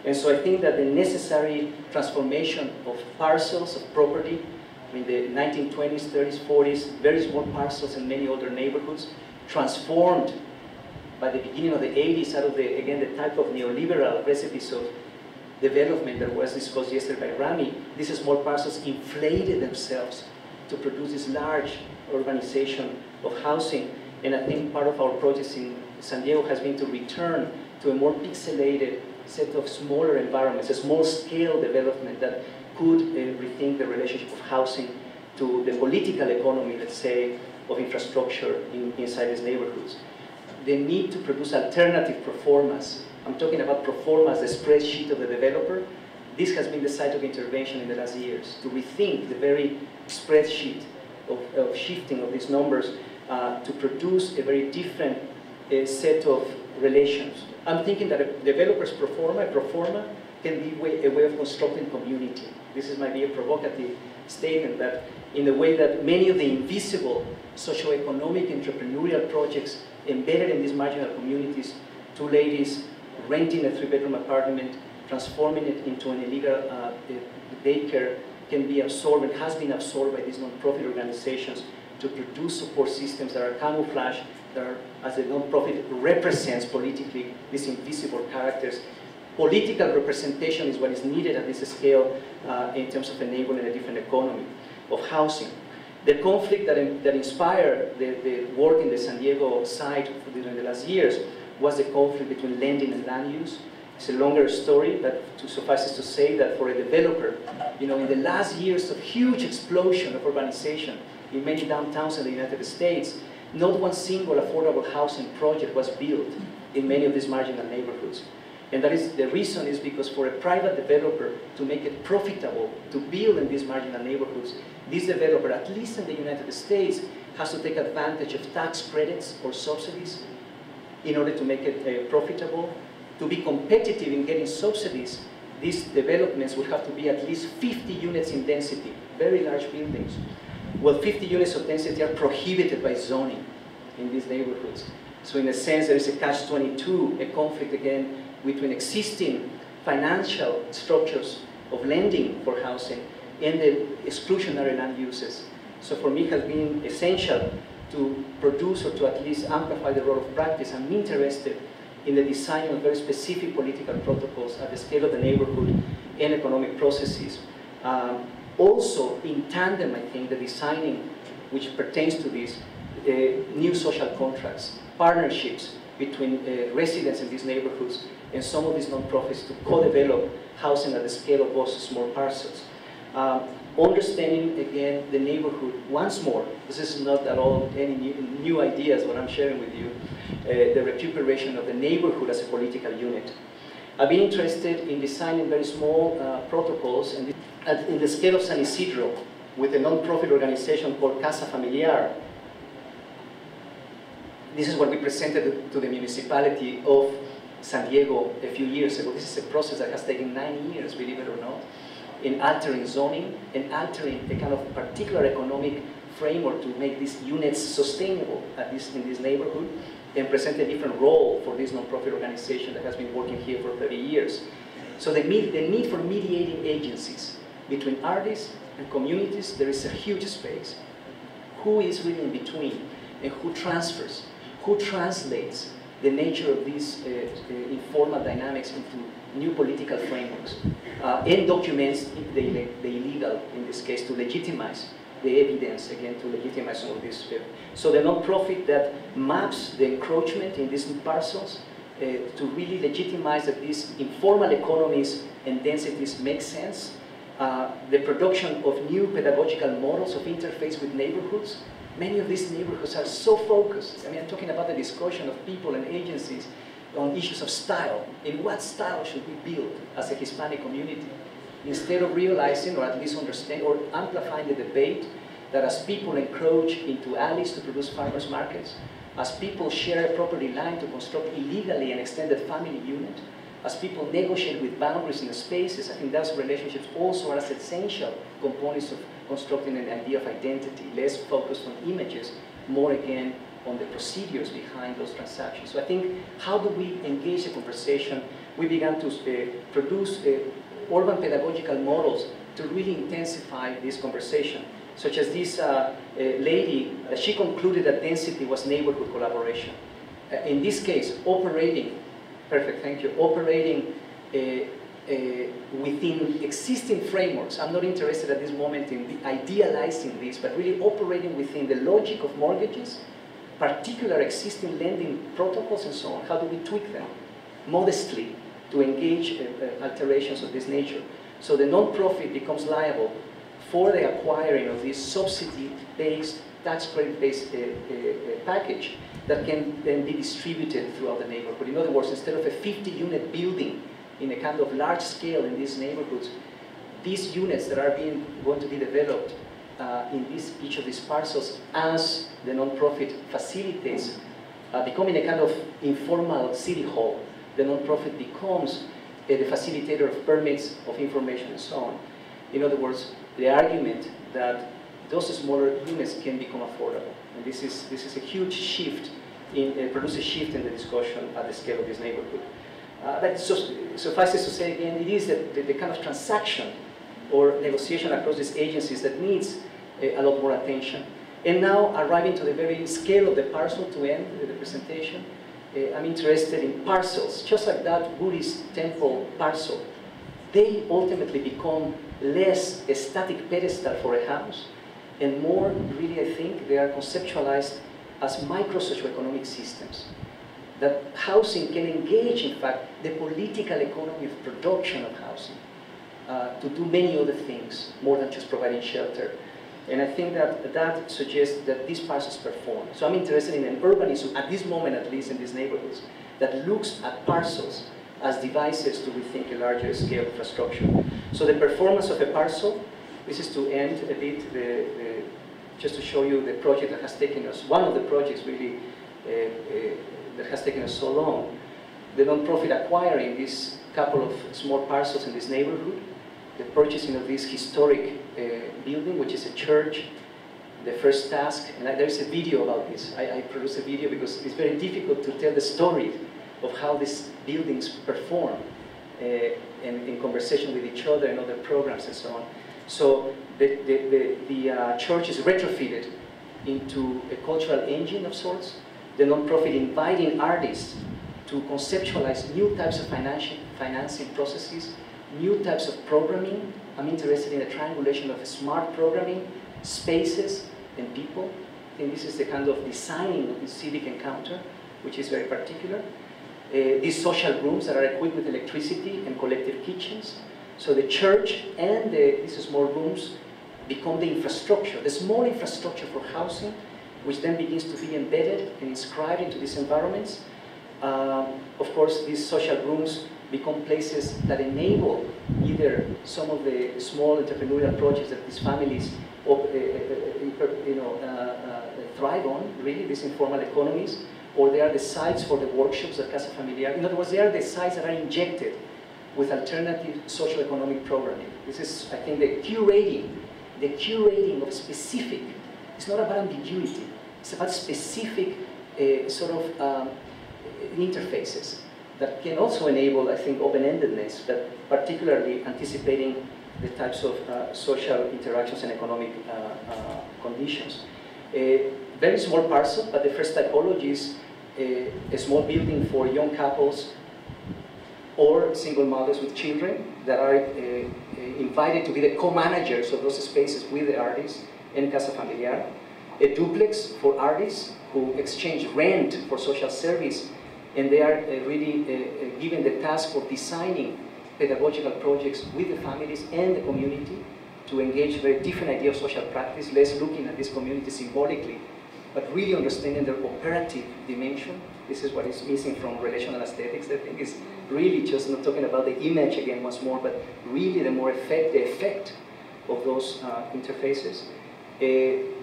A: And so I think that the necessary transformation of parcels of property, I mean the 1920s, 30s, 40s, very small parcels in many other neighborhoods, transformed by the beginning of the 80s out of again, the type of neoliberal recipes of development that was discussed yesterday by Rami. These small parcels inflated themselves to produce this large urbanization of housing. And I think part of our projects in San Diego has been to return to a more pixelated set of smaller environments, a small-scale development that could rethink the relationship of housing to the political economy, let's say, of infrastructure inside these neighborhoods. The need to produce alternative performance. I'm talking about performance, the spreadsheet of the developer, this has been the site of intervention in the last years, to rethink the very spreadsheet of shifting of these numbers to produce a very different set of relations. I'm thinking that a developer's pro forma can be a way of constructing community. This might be a provocative statement, that in the way that many of the invisible socio-economic entrepreneurial projects embedded in these marginal communities, two ladies renting a 3-bedroom apartment, transforming it into an illegal daycare, can be absorbed and has been absorbed by these non-profit organizations to produce support systems that are camouflaged, that are, as the non-profit represents politically these invisible characters. Political representation is what is needed at this scale in terms of enabling a different economy of housing. The conflict that inspired the work in the San Diego site during the last years was the conflict between lending and land use. It's a longer story, but suffices to say that for a developer, in the last years of huge explosion of urbanization in many downtowns in the United States, not one single affordable housing project was built in many of these marginal neighborhoods. And that is, the reason is because for a private developer to make it profitable to build in these marginal neighborhoods, this developer, at least in the United States, has to take advantage of tax credits or subsidies in order to make it profitable. To be competitive in getting subsidies, these developments would have to be at least 50 units in density, very large buildings. Well, 50 units of density are prohibited by zoning in these neighborhoods. So in a sense, there is a catch-22, a conflict again between existing financial structures of lending for housing and the exclusionary land uses. So for me, it has been essential to produce or to at least amplify the role of practice. I'm interested in the design of very specific political protocols at the scale of the neighborhood and economic processes. Also, in tandem, I think, the designing, which pertains to this, new social contracts, partnerships between residents in these neighborhoods and some of these non-profits to co-develop housing at the scale of both small parcels. Understanding, again, the neighborhood once more. This is not at all any new ideas, what I'm sharing with you. The recuperation of the neighborhood as a political unit. I've been interested in designing very small protocols in the scale of San Isidro with a non-profit organization called Casa Familiar. This is what we presented to the municipality of San Diego a few years ago. This is a process that has taken 9 years, believe it or not, in altering zoning and altering a kind of particular economic framework to make these units sustainable in this neighborhood, and present a different role for this non-profit organization that has been working here for 30 years. So the need for mediating agencies between artists and communities, there is a huge space. Who is really in between, and who transfers, who translates the nature of these informal dynamics into new political frameworks, and documents the illegal, in this case, to legitimize the evidence, again, to legitimize some of this. So the non-profit that maps the encroachment in these parcels to really legitimize that these informal economies and densities make sense. The production of new pedagogical models of interface with neighborhoods. Many of these neighborhoods are so focused. I mean, I'm talking about the discussion of people and agencies on issues of style. In what style should we build as a Hispanic community? Instead of realizing, or at least understand, or amplifying the debate that as people encroach into alleys to produce farmers markets, as people share a property line to construct illegally an extended family unit, as people negotiate with boundaries in the spaces, I think those relationships also are as essential components of constructing an idea of identity, less focused on images, more again on the procedures behind those transactions. So I think, how do we engage the conversation? We began to produce urban pedagogical models to really intensify this conversation, such as this lady, she concluded that density was neighborhood collaboration. In this case, operating, perfect, thank you, operating within existing frameworks. I'm not interested at this moment in idealizing this, but really operating within the logic of mortgages, particular existing lending protocols and so on. How do we tweak them modestly to engage alterations of this nature? So the non-profit becomes liable for the acquiring of this subsidy-based, tax credit-based package that can then be distributed throughout the neighborhood. In other words, instead of a 50-unit building in a kind of large scale in these neighborhoods, these units that are going to be developed in each of these parcels as the nonprofit facilitates, becoming a kind of informal city hall. The nonprofit becomes the facilitator of permits, of information, and so on. In other words, the argument that those smaller units can become affordable. And this is a huge shift, produces a shift in the discussion at the scale of this neighborhood. But suffices to say again, it is the kind of transaction or negotiation across these agencies that needs a lot more attention. And now, arriving to the very scale of the parcel to end the presentation, I'm interested in parcels, just like that Buddhist temple parcel. They ultimately become less a static pedestal for a house, and more, really, I think, they are conceptualized as micro-socioeconomic systems. That housing can engage, in fact, the political economy of production of housing to do many other things, more than just providing shelter. And I think that suggests that these parcels perform. So I'm interested in an urbanism, at this moment at least in these neighborhoods, that looks at parcels as devices to rethink a larger scale infrastructure. So the performance of a parcel, this is to end a bit, just to show you the project that has taken us, one of the projects really that has taken us so long. The nonprofit acquiring this couple of small parcels in this neighborhood, the purchasing of this historic building, which is a church, the first task, and there's a video about this. I produced a video because it's very difficult to tell the story of how these buildings perform in conversation with each other and other programs and so on. So the church is retrofitted into a cultural engine of sorts. The nonprofit inviting artists to conceptualize new types of financing processes, new types of programming. I'm interested in the triangulation of smart programming, spaces, and people. I think this is the kind of designing of the civic encounter, which is very particular. These social rooms that are equipped with electricity and collective kitchens. So the church and these small rooms become the infrastructure, the small infrastructure for housing, which then begins to be embedded and inscribed into these environments. Of course, these social rooms become places that enable either some of the small entrepreneurial projects that these families thrive on, really, these informal economies, or they are the sites for the workshops at Casa Familiar. In other words, they are the sites that are injected with alternative socio-economic programming. This is, I think, the curating of specific. It's not about ambiguity. It's about specific sort of interfaces that can also enable, I think, open-endedness, but particularly anticipating the types of social interactions and economic conditions. A very small parcel, but the first typology is a small building for young couples or single mothers with children that are invited to be the co-managers of those spaces with the artists in Casa Familiar. A duplex for artists who exchange rent for social service, and they are really given the task of designing pedagogical projects with the families and the community to engage a very different idea of social practice, less looking at this community symbolically, but really understanding their operative dimension. This is what is missing from relational aesthetics, I think, is really just not talking about the image again once more, but really the effect of those interfaces.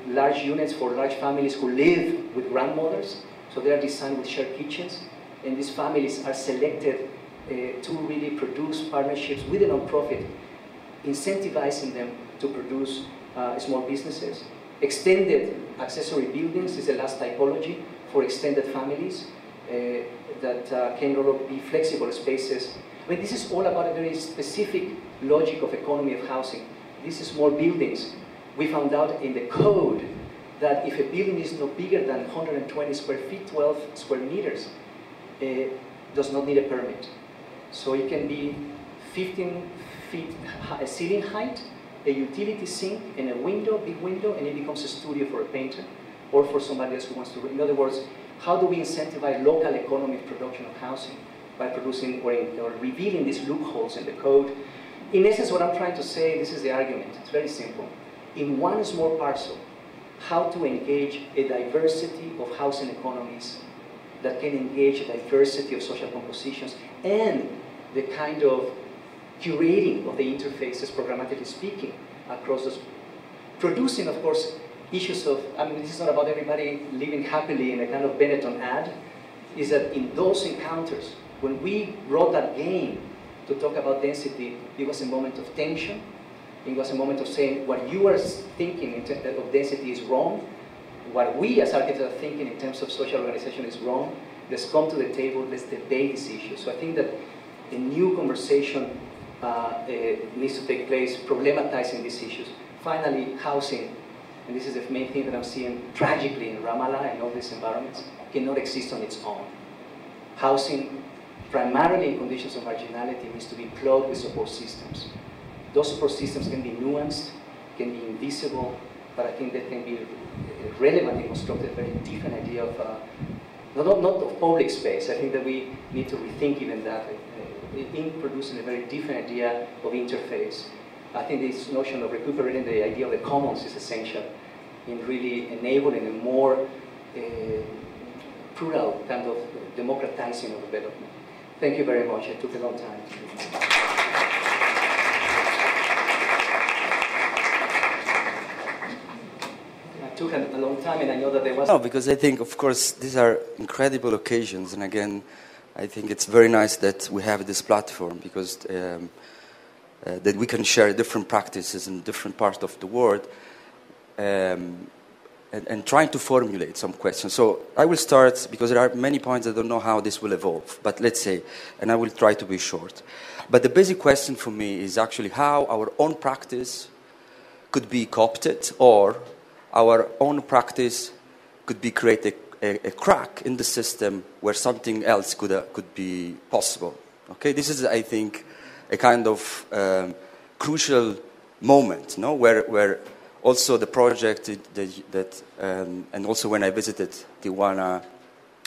A: Large units for large families who live with grandmothers, so they are designed with shared kitchens, and these families are selected to really produce partnerships with a nonprofit, incentivizing them to produce small businesses. Extended accessory buildings is the last typology for extended families that can be flexible spaces. I mean, this is all about a very specific logic of economy of housing. These small buildings, we found out in the code that if a building is no bigger than 120 square feet, 12 square meters, does not need a permit. So it can be 15 feet ceiling height, a utility sink, and a window, big window, and it becomes a studio for a painter or for somebody else who wants to. In other words, how do we incentivize local economy of production of housing by producing or revealing these loopholes in the code? In essence, what I'm trying to say, this is the argument. It's very simple. In one small parcel, how to engage a diversity of housing economies that can engage a diversity of social compositions and the kind of curating of the interfaces, programmatically speaking, across those, producing, of course, issues of, I mean, this is not about everybody living happily in a kind of Benetton ad, is that in those encounters, when we wrote that game to talk about density, it was a moment of tension. It was a moment of saying what you are thinking in terms of density is wrong. What we as architects are thinking in terms of social organization is wrong. Let's come to the table, let's debate these issues. So I think that a new conversation needs to take place, problematizing these issues. Finally, housing, and this is the main thing that I'm seeing tragically in Ramallah and all these environments, cannot exist on its own. Housing, primarily in conditions of marginality, needs to be plugged with support systems. Those support systems can be nuanced, can be invisible, but I think they can be relevantly constructed, a very different idea of, not of public space. I think that we need to rethink even that, in producing a very different idea of interface. I think this notion of recuperating the idea of the commons is essential in really enabling a more plural kind of democratizing of development. Thank you very much. It took a long time. Took a long time, and I know that there was...
B: No, because I think, of course, these are incredible occasions, and again, I think it's very nice that we have this platform, because that we can share different practices in different parts of the world, and trying to formulate some questions. So I will start, because there are many points I don't know how this will evolve, but let's say, and I will try to be short. But the basic question for me is actually how our own practice could be co-opted, or our own practice could be create a crack in the system where something else could be possible. Okay, this is, I think, a kind of crucial moment, no? Where also the project and also when I visited Tijuana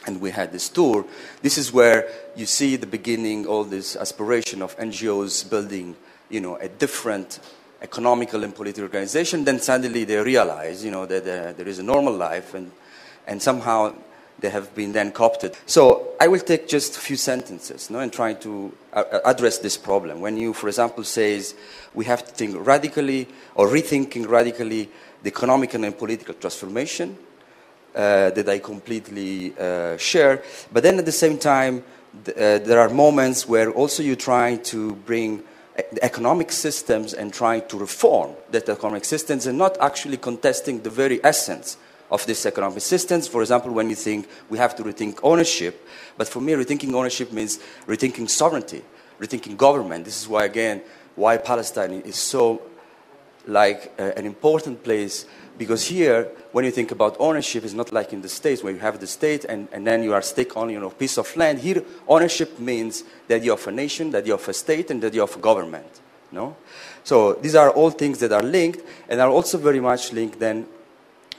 B: and we had this tour, this is where you see the beginning, all this aspiration of NGOs building, a different economical and political organization. Then suddenly they realize, that there is a normal life, and somehow they have been then co-opted. So I will take just a few sentences, and try to address this problem. When you, for example, says we have to think radically or rethinking radically the economic and political transformation, that I completely share. But then at the same time, there are moments where also you try to bring the economic systems and trying to reform that economic systems and not actually contesting the very essence of this economic systems. For example, when you think we have to rethink ownership, but for me, rethinking ownership means rethinking sovereignty, rethinking government. This is why, again, why Palestine is so like an important place, because here, when you think about ownership, it's not like in the States where you have the state and then you are stuck on a piece of land. Here, ownership means that you have a nation, that you have a state, and that you have a government. No? So these are all things that are linked, and are also very much linked then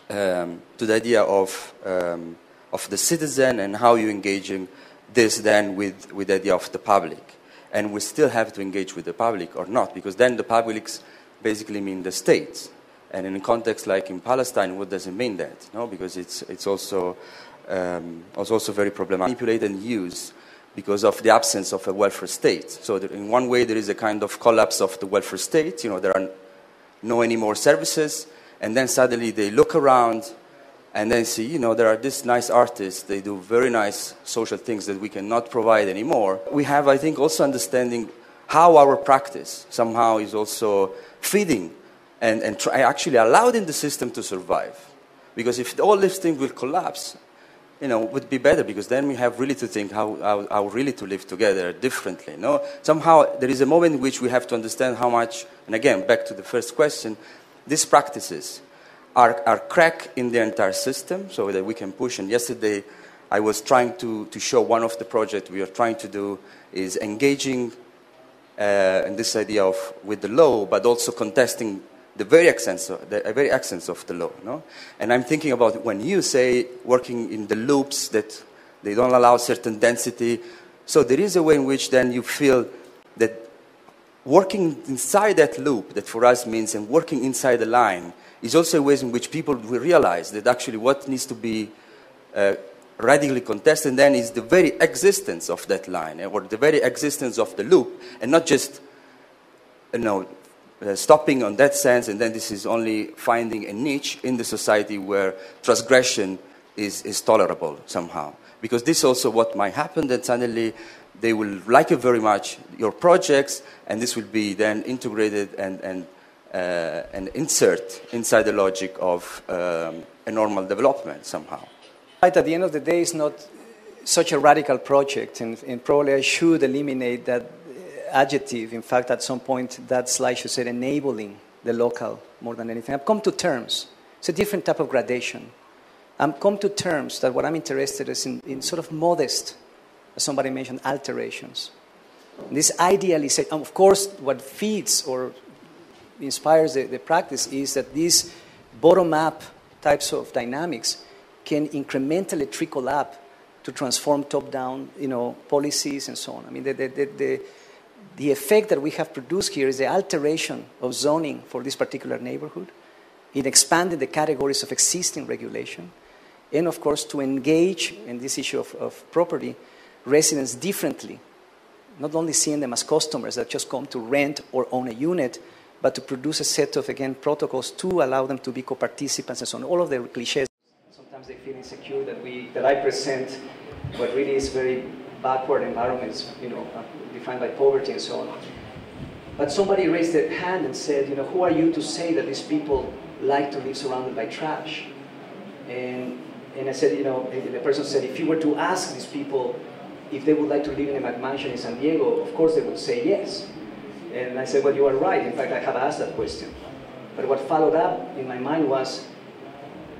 B: to the idea of the citizen and how you engaging this then with the idea of the public. And we still have to engage with the public or not, because then the publics basically mean the states. And in a context like in Palestine, what does it mean that? No, because it's also very problematic, manipulated and used because of the absence of a welfare state. So in one way, there is a kind of collapse of the welfare state. There are no any more services, and then suddenly they look around and then see, there are these nice artists. They do very nice social things that we cannot provide anymore. We have, I think, also understanding how our practice somehow is also feeding and actually allowing the system to survive. Because if all these things will collapse, it would be better, because then we have really to think how really to live together differently. No? Somehow there is a moment in which we have to understand how much, and again, back to the first question, these practices are crack in the entire system so that we can push. And yesterday I was trying to show one of the projects we are trying to do is engaging in this idea of with the law, but also contesting the very essence of the law. No? And I'm thinking about when you say working in the loops that they don't allow certain density. So there is a way in which then you feel that working inside that loop, that for us means, and working inside the line, is also a way in which people will realize that actually what needs to be radically contested then is the very existence of that line, or the very existence of the loop, and not just, stopping on that sense, and then this is only finding a niche in the society where transgression is tolerable somehow. Because this is also what might happen, that suddenly they will like you very much, your projects, and this will be then integrated and insert inside the logic of a normal development somehow.
C: Right, at the end of the day, it's not such a radical project, and probably I should eliminate that adjective. In fact, at some point, that slide should say enabling the local more than anything. I've come to terms. It's a different type of gradation. I've come to terms that what I'm interested is in sort of modest, as somebody mentioned, alterations. This idealization, of course, what feeds or inspires the practice is that these bottom-up types of dynamics can incrementally trickle up to transform top-down, policies and so on. I mean, the effect that we have produced here is the alteration of zoning for this particular neighborhood, in expanding the categories of existing regulation, and of course to engage in this issue of property residents differently, not only seeing them as customers that just come to rent or own a unit, but to produce a set of, again, protocols to allow them to be co-participants and so on. All of the cliches. Sometimes they feel insecure that I present what really is very backward environments, defined by poverty and so on. But somebody raised their hand and said, who are you to say that these people like to live surrounded by trash? And I said, the person said, if you were to ask these people if they would like to live in a McMansion in San Diego, of course they would say yes. And I said, well, you are right. In fact, I have asked that question. But what followed up in my mind was,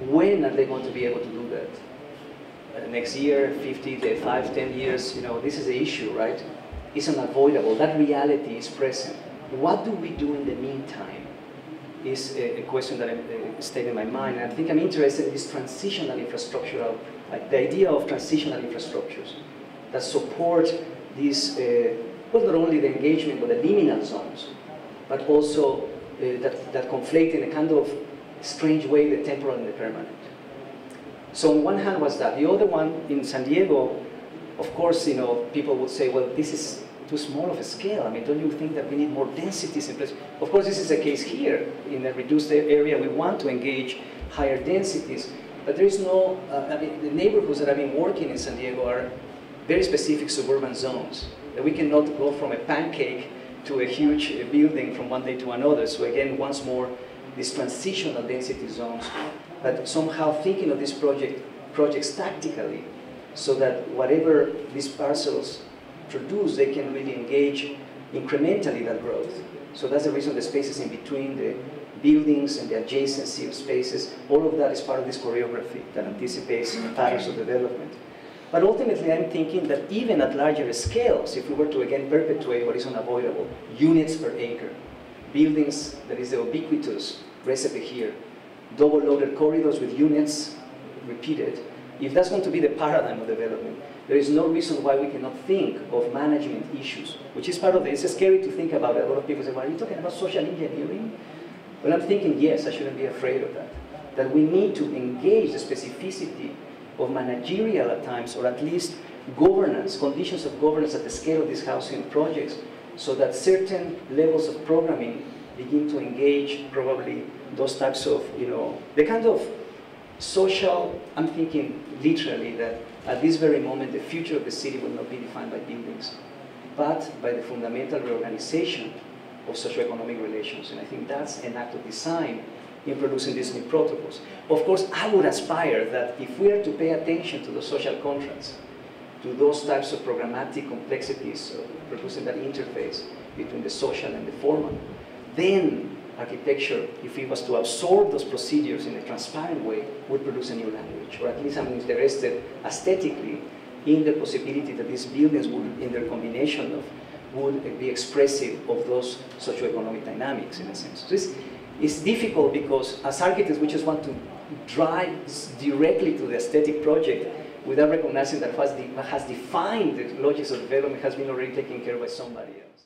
C: when are they going to be able to do that? Next year, 50, 5, 10 years, this is the issue, right? It's unavoidable. That reality is present. What do we do in the meantime is a question that stayed in my mind. And I think I'm interested in this transitional infrastructural, like the idea of transitional infrastructures that support these, well, not only the engagement, but the liminal zones, but also that conflate in a kind of strange way the temporal and the permanent. So on one hand was that. The other one, in San Diego, of course, people would say, well, this is too small of a scale. I mean, don't you think that we need more densities in place? Of course, this is the case here. In a reduced area, we want to engage higher densities. But there is no, the neighborhoods that I've been working in San Diego are very specific suburban zones. We cannot go from a pancake to a huge building from one day to another. So again, once more, these transitional density zones, but somehow thinking of these projects tactically, so that whatever these parcels produce, they can really engage incrementally that growth. So that's the reason the spaces in between the buildings and the adjacency of spaces, all of that is part of this choreography that anticipates patterns of development. But ultimately, I'm thinking that even at larger scales, if we were to again perpetuate what is unavoidable, units per acre, buildings, that is the ubiquitous recipe here, double-loaded corridors with units repeated, if that's going to be the paradigm of development, there is no reason why we cannot think of management issues, which is part of it. It's scary to think about it. A lot of people say, well, are you talking about social engineering? Well, I'm thinking, yes, I shouldn't be afraid of that. That we need to engage the specificity of managerial at times, or at least governance, conditions of governance at the scale of these housing projects, so that certain levels of programming begin to engage probably those types of, the kind of social, I'm thinking literally that at this very moment the future of the city will not be defined by buildings, but by the fundamental reorganization of socioeconomic relations. And I think that's an act of design in producing these new protocols. Of course, I would aspire that if we are to pay attention to the social contracts, to those types of programmatic complexities of producing that interface between the social and the formal, then architecture, if it was to absorb those procedures in a transparent way, would produce a new language. Or at least I'm interested aesthetically in the possibility that these buildings would, in their combination of, would be expressive of those socioeconomic dynamics in a sense. So it's difficult because as architects we just want to drive directly to the aesthetic project without recognizing that what has defined the logics of development has been already taken care of by somebody else.